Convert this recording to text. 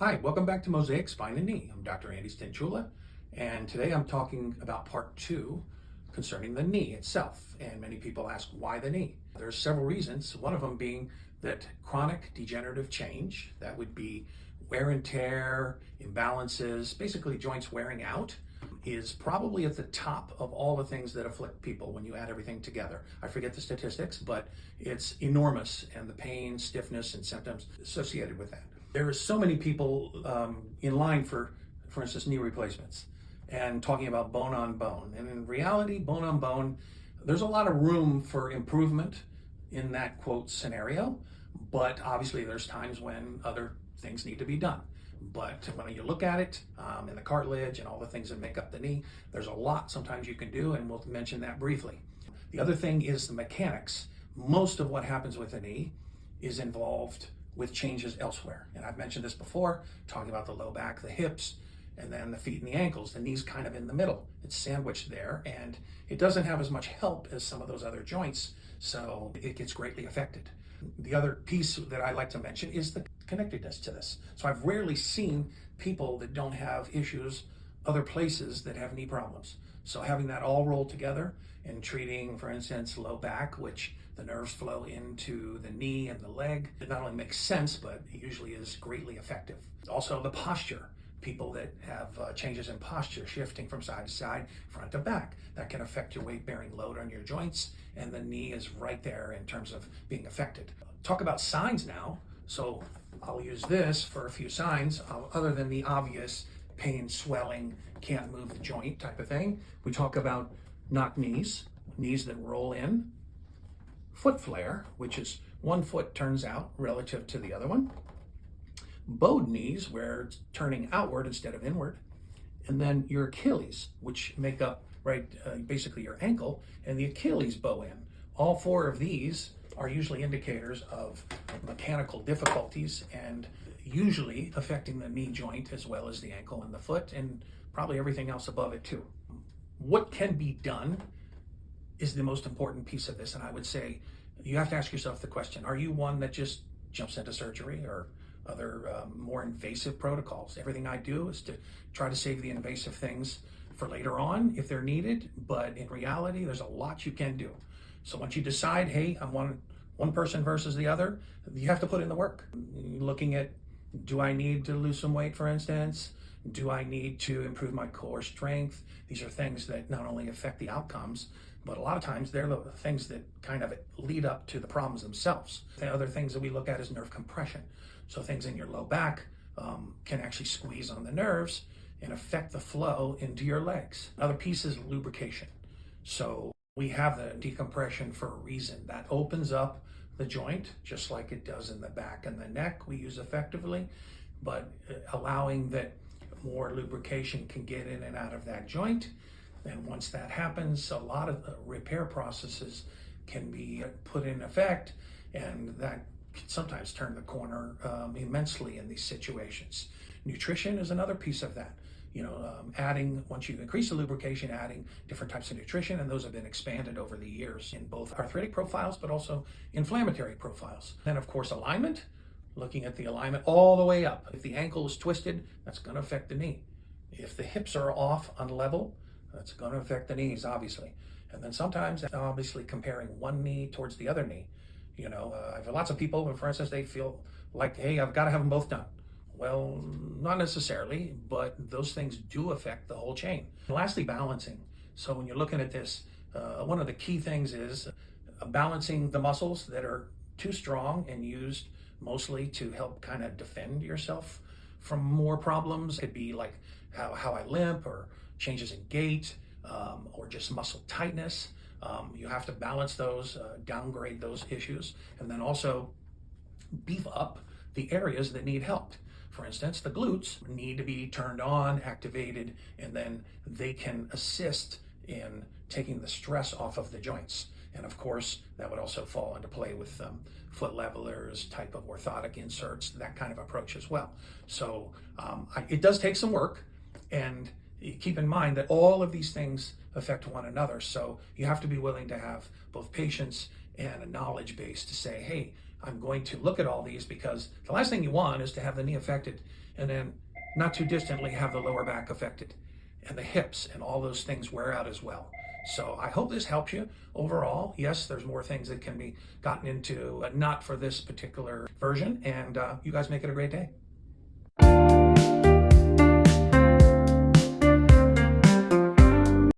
Hi, welcome back to Mosaic Spine and Knee. I'm Dr. Andy Stenchula, and today I'm talking about part two concerning the knee itself. And many people ask, why the knee? There's several reasons, one of them being that chronic degenerative change, that would be wear and tear, imbalances, basically joints wearing out, is probably at the top of all the things that afflict people when you add everything together. I forget the statistics, but it's enormous, and the pain, stiffness, and symptoms associated with that. There are so many people in line for instance, knee replacements, and talking about bone on bone. And in reality, bone on bone, there's a lot of room for improvement in that quote scenario, but obviously there's times when other things need to be done. But when you look at it in the cartilage and all the things that make up the knee, there's a lot sometimes you can do, and we'll mention that briefly. The other thing is the mechanics. Most of what happens with the knee is involved with changes elsewhere. And I've mentioned this before, talking about the low back, the hips, and then the feet and the ankles. The knee's kind of in the middle. It's sandwiched there, and it doesn't have as much help as some of those other joints, so it gets greatly affected. The other piece that I like to mention is the connectedness to this. So I've rarely seen people that don't have issues other places that have knee problems. So having that all rolled together and treating, for instance, low back, which the nerves flow into the knee and the leg, it not only makes sense, but it usually is greatly effective. Also the posture. People that have changes in posture, shifting from side to side, front to back, that can affect your weight-bearing load on your joints, and the knee is right there in terms of being affected. Talk about signs now. So I'll use this for a few signs, other than the obvious pain, swelling, can't move the joint type of thing. We talk about knock knees, knees that roll in, foot flare, which is one foot turns out relative to the other one, bowed knees, where it's turning outward instead of inward, and then your Achilles, which make up basically your ankle, and the Achilles bow in. All four of these are usually indicators of mechanical difficulties, and usually affecting the knee joint as well as the ankle and the foot, and probably everything else above it too. What can be done is the most important piece of this, and I would say you have to ask yourself the question, are you one that just jumps into surgery or other more invasive protocols? Everything I do is to try to save the invasive things for later on if they're needed, but in reality, there's a lot you can do. So once you decide, hey, I'm one person versus the other, you have to put in the work. Looking at, do I need to lose some weight, for instance? Do I need to improve my core strength? These are things that not only affect the outcomes, but a lot of times they're the things that kind of lead up to the problems themselves. The other things that we look at is nerve compression. So things in your low back can actually squeeze on the nerves and affect the flow into your legs. Another piece is lubrication. So we have the decompression for a reason. That opens up the joint, just like it does in the back and the neck we use effectively, but allowing that more lubrication can get in and out of that joint. And once that happens, a lot of the repair processes can be put in effect, and that can sometimes turn the corner immensely in these situations. Nutrition is another piece of that. Adding, once you increase the lubrication, adding different types of nutrition, and those have been expanded over the years in both arthritic profiles, but also inflammatory profiles. Then of course, alignment, looking at the alignment all the way up. If the ankle is twisted, that's going to affect the knee. If the hips are off on level, that's going to affect the knees, obviously. And then sometimes, obviously, comparing one knee towards the other knee. I've had lots of people, for instance, they feel like, hey, I've got to have them both done. Well, not necessarily, but those things do affect the whole chain. And lastly, balancing. So when you're looking at this, one of the key things is balancing the muscles that are too strong and used mostly to help kind of defend yourself from more problems. It could be like how I limp, or changes in gait, or just muscle tightness. You have to balance those, downgrade those issues, and then also beef up the areas that need help. For instance, the glutes need to be turned on, activated, and then they can assist in taking the stress off of the joints. And of course, that would also fall into play with foot levelers, type of orthotic inserts, that kind of approach as well. So it does take some work, and keep in mind that all of these things affect one another. So you have to be willing to have both patience and a knowledge base to say, hey, I'm going to look at all these because the last thing you want is to have the knee affected and then not too distantly have the lower back affected and the hips and all those things wear out as well. So I hope this helps you overall. Yes, there's more things that can be gotten into, not for this particular version. And you guys make it a great day.